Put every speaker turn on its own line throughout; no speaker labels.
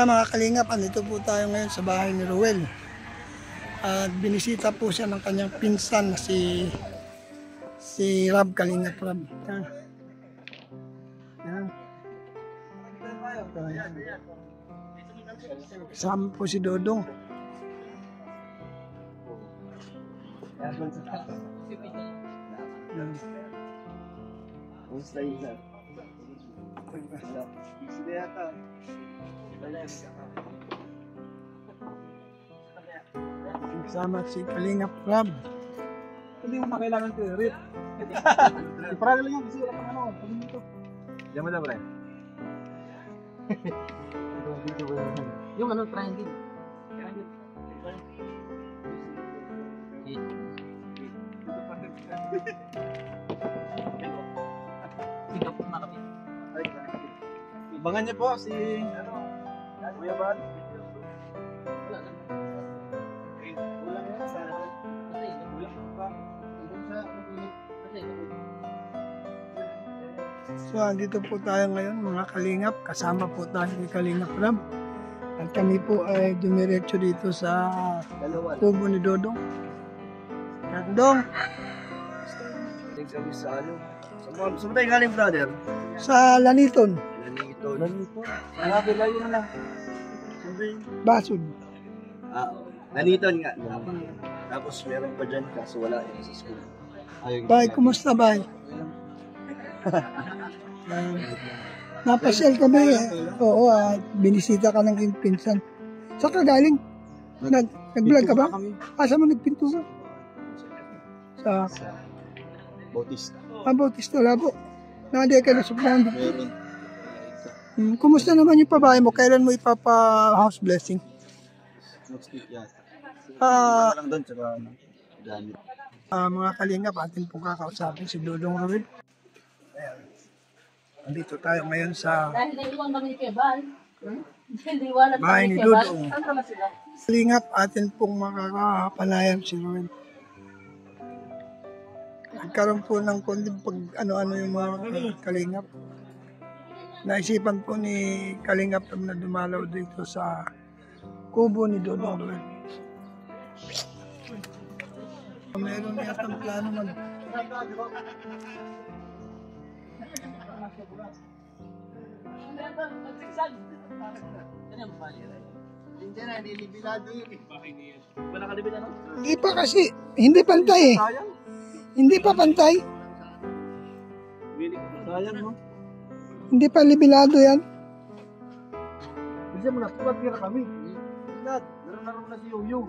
Kaya mga kalingap, andito po tayo ngayon sa bahay ni Ruel. At binisita po siya ng kanyang pinsan na si Rab, Kalingap Rab. Yan. Kasama po si Dodong. Kasama si Kalingap Rab.
Hindi mo makailangan ito, Rit. Iparali lang yan kasi wala pang ano. Pagin dito. Diyan mo na, Brian.
Yung ano, triangle.
Ibangan niyo po si Kuya Bal.
Wala lang.
Kulang yan sa kulang pa.
So, andito po tayo ngayon mga kalingap. Kasama po tayo ni Kalingap Rab. At kami po ay dumiretso dito sa kubo ni Dodong. Dodong,
Thanks kami sa ano. Saan tayo galing, brother?
sa Laniton,
Lanito. Layo na lang.
Basod.
Laniton nga. Tapos meron pa dyan kaso wala yun sa school.
Bay, kumusta bay? Napasyal kami eh. Oo, binisita ka ng iyong pinsan. Saan ka galing? Nag-vlog ka ba? Saan mo nagpinto ka? Sa
Bautista.
Bautista Labo. Nadi ka na sa Pando.
Meron.
Kumusta naman yung pabahay mo? Kailan mo ipapa-house blessing?
Next week yata.
Ah,
Lang doon, tsaka gamit.
mga kalingap, atin pong kakausapin si Dodong Ruel. Ayan. Andito tayo ngayon sa
Dahil naiwan kami ni Kebal. Naiwanan
bahay ni
kami ni Kebal.
Dodong.
Saan naman sila?
Kalingap, atin pong makakapanayan si Ruel. Nagkaroon po ng kundin pag ano-ano yung mga kalingap. Naisipan po ni Kalingap na dumalaw dito sa kubo ni Dodong Ruel. Meron yatang plano mag...
Hindi na, nilibilado yun.
Wala ka libid ano?
Hindi pa kasi, hindi pantay eh.
Sayang.
Hindi pa pantay.
Sayang, no?
Hindi pa libilado yan.
Bisa mo na, tira kami. Dad, laro na si Yoyo.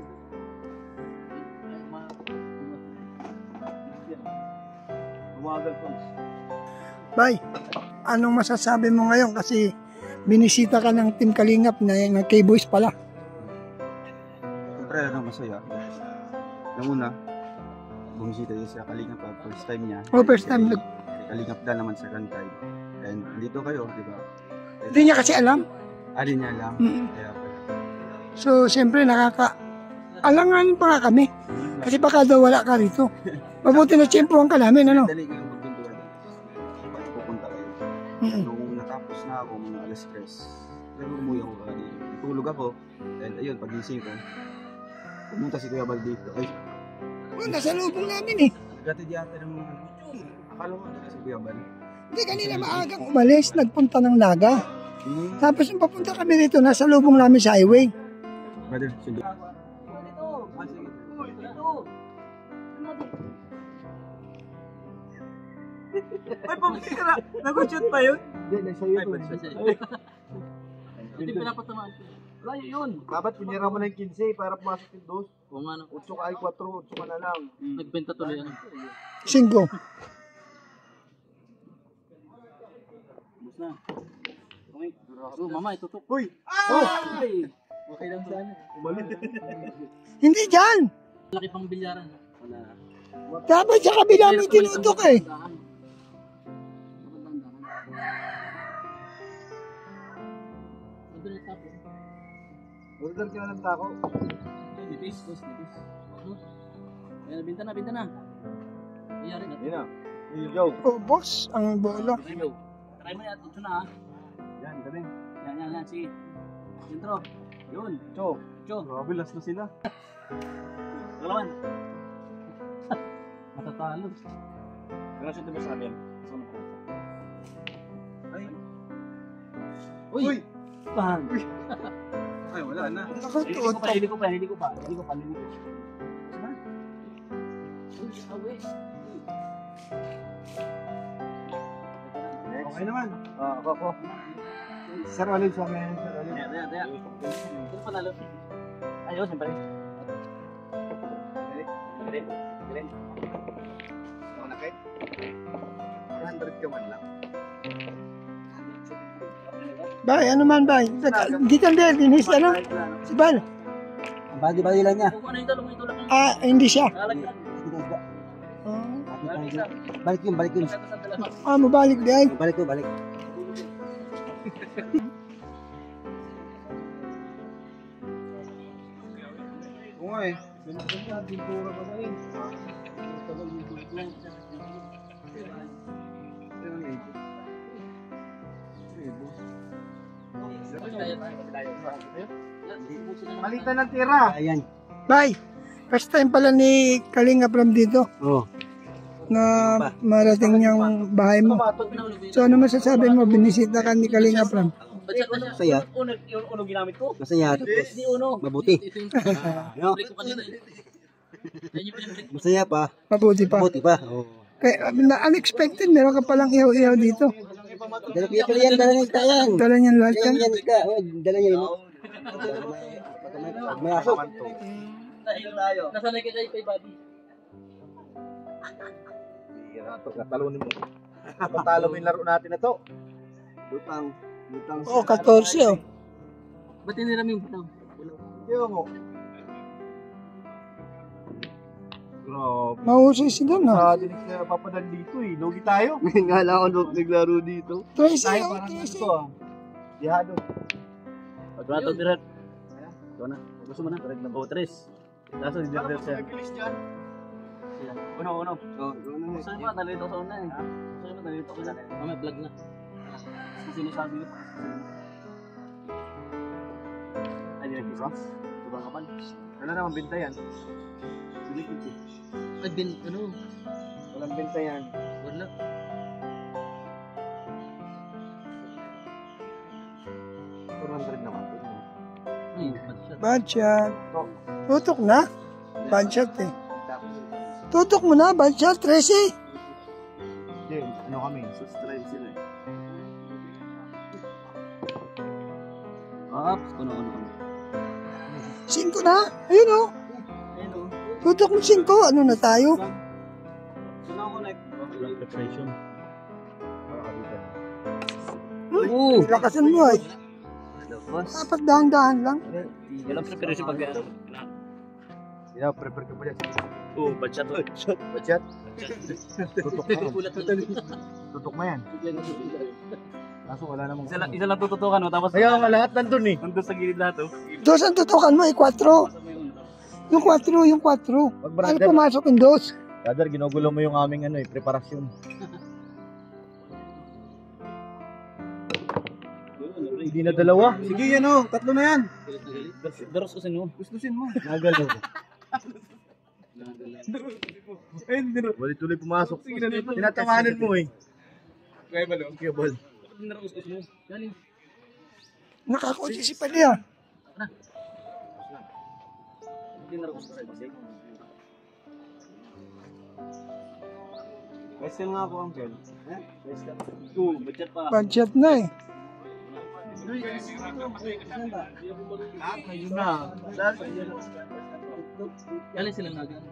Umagal po.
Bay, anong masasabi mo ngayon kasi binisita ka ng Team Kalingap na K-Boys pala.
Siyempre, masaya. Alam mo na, bumisita din sa Kalingap pa, first time niya.
Oh, first time.
Kalingap na naman sa time. And dito kayo, di ba?
Hindi niya kasi alam.
Alin niya lang.
Mm.
Kaya pala.
So, siyempre alangan pa nga kami. Kasi baka daw wala ka rito. Mabuti na tiyempohan ka namin, ano?
Dali kayong magpintuan. Pupunta kayo. Nung natapos na ako, mga alas 3, pero umuwi ako kagad. Natulog ako. And ayun, pagising ko, pumunta si Kuya Bal dito. Ay,
Oh, nasa lubong namin eh.
gatid yata ng mga akala mo si Kuya Bal.
Hindi, kanina maagang umalis, nagpunta ng Naga. Tapos nung papunta kami rito, nasa lubong namin sa highway.
Brother, sundo.
Ay, pumili ka na! Nag-shoot pa yun?
Hindi, nasa iyo.
Hindi pinapatamaan ko. Layo yun.
Dapat pinira mo na yung 15 para pumasok yung dos.
Kung ano,
8 ka ay 4, 8 ka na lang.
nagbenta tuloy ano.
5.
Bus na. Okay. So, mama, itutok.
Uy!
Ay!
Okay lang sana. Umalit.
Hindi dyan.
Laki pang bilyaran. Wala.
Dapat sa kabila may tinutok eh.
Order ka na ng tako.
Nipis. Ayan, binta na. Iyari na.
Yun na. Here you go.
Oh, boss, ang bola.
Try mo yan, ito na ha.
Yan, galing.
Yan, sige. Intro. Yun.
Cho.
Cho.
Grabe, last na sila.
Kalaman. Matatalo. Kaya siya diba sabi yan?
Ay.
Uy! Bang!
Ay, wala na.
Nakatutok.
Hindi ko pa.
Okay naman. Ako. Sir Olive sa akin. Sir Olive.
Taya. Ito panalo. Ayos, siyempre. Galing.
Ako na kahit 100 ka man lang.
Bay, ano man bay? Di ka dinis, ano? Si Bal.
Ang bagi-bagi lang niya.
Kung ano yung tulong.
Ah, hindi siya.
Lalagyan.
Balik yun.
Ah, mabalik din.
Balik. Oo nga eh. Pintura ka na rin. Malitan ng tira. Ayan.
Bay, first time pala ni Kalinga from dito
Oo.
na marating niyang bahay mo. So ano masasabi mo, binisita ka ni Kalinga from?
Masaya.
Yung uno ginamit ko.
Masaya. Tapos
Hindi uno.
mabuti. No?
Break ko kanina eh. Yan yung break.
Masaya pa.
Mabuti pa.
Mabuti pa. Oo.
Kaya unexpected, meron ka palang ihaw-ihaw dito.
Dala niya isda yan.
Dala niyan lahat yan.
Dala niya yun. Pag may asok.
Nasanay ka tayo kay Bobby.
Natalunin mo. Matalo mo yung laro natin na to. Lutang.
Oo, 14 oh.
Ba't hiniram yung butang?
Yo mo. Grabe.
Mahusay si Don ha.
Dinig na papadal dito eh. Logi tayo. Nga lang ako naglaro dito.
Tracy
Tayo
oh,
parang
Tracy.
gusto ah. Dihado.
Pagkakato diret. Ito na. Gusto mo na? O, tres. Kaso hindi diret siya. Uno.
Oo.
Saan ba? Nalito sa una eh. Saan ba? Nalito ko na. May vlog na. Sinasabi ko. Ay, di nagkisa? Sobrang kapal.
Wala naman binta yan. Silikit eh.
Ay, ano?
Walang binta yan.
Wala.
naman.
Ay, bad shot.
Bad shot. Tutok na? Bad shot eh. Tutok mo na, bad shot, Tracy.
Hindi, ano kami? Subscribe sila eh.
Ops, kuno.
5 na? Ayun oh.
Ayun o.
Tutok mo 5. Ano na tayo?
Saan ako connect? Preparation.
Lakasan mo eh. Dapat dahan-dahan lang.
Walang preparation pag
Yeah, prepare ka pa dyan.
Oo, bad shot.
Bachat? Tutok na. Tutok na yan. Kaso wala namang...
Isa lang tututukan mo, tapos...
Kaya nga lahat nandun eh.
Nandun sa gilid lahat, oh.
Dos ang tutukan mo eh, 4. Yung 4. Ano pumasok yung dos?
Brother, ginugulo mo yung aming ano eh, preparasyon. Hindi na dalawa. Sige yan oh, 3 na yan.
Daros-usin mo.
Gustusin mo. Nagalaw. Balik tuloy pumasok. Tinatawanan mo eh. Kaya ba no? Kaya bal.
Daros-usin mo. Galing.
Nakakotsi si Padilla.
Hindi daros-usin kasi.
Question nga ako, Uncle.
Oo, budget pa.
Bad shot na eh.
Ayun na.
Galing silang nagan.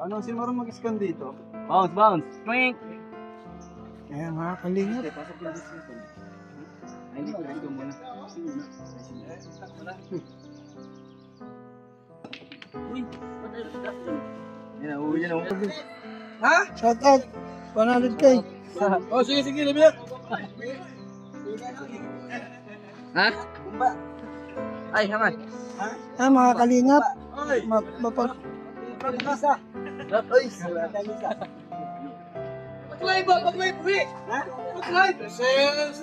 Ano, sino marunong mag-scan dito?
Bounce. Twink!
Kaya mga kalingap.
Pasok yung business ko. Ay, hindi ko rin muna.
Uy, ba't tayo nagdasal?
Yan, uuwi yan.
Ha? Shout out. 100K.
Oh, sige, Limit.
Ha? Ay, haman.
Ha, mga kalingap.
Oy!
Mapag...
Pagkasa! Oy! Pag-live ba? Pag-live, uwi! Ha? Pag-live! Yes!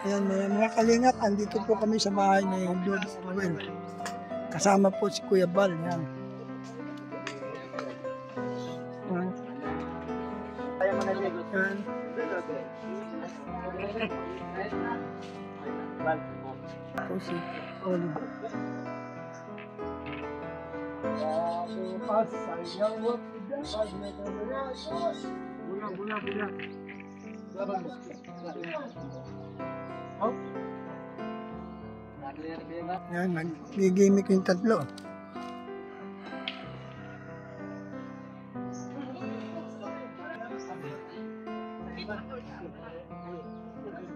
Ayan, mga kalingap, andito po kami sa bahay ni Dodong Ruel. Kasama po si Kuya Bal. Yan. Yan. Ako si Oliver. Yan, nag-gimmick yung tatlo.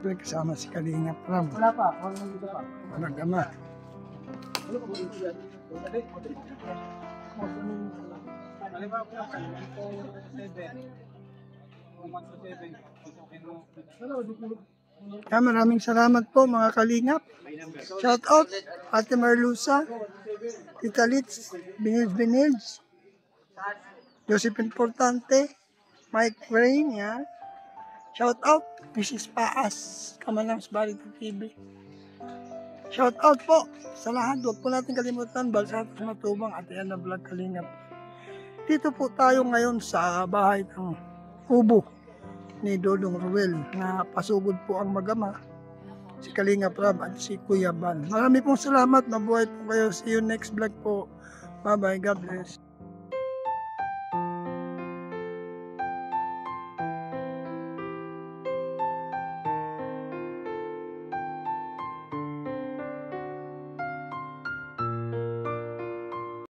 Kasama si Kalingap Ram. Wala pa, mag-ama. Maraming salamat po mga Kalingap. Shout out Ate Marlusa, Tita Litz, Binils, Joseph Importante, Mike Rain, yan. Shout out Mrs. Paas, Kamanams Barito TV. Shout out po sa lahat. Huwag po natin kalimutan, Balsatos Matubang at Yana Vlog Kalingap. Dito po tayo ngayon sa bahay ng kubo ni Dodong Ruel na pasugod po ang magama, si Kalingap Rab at si Kuya Bal. Marami pong salamat. Mabuhay po kayo. See you next vlog po. Bye bye. God bless.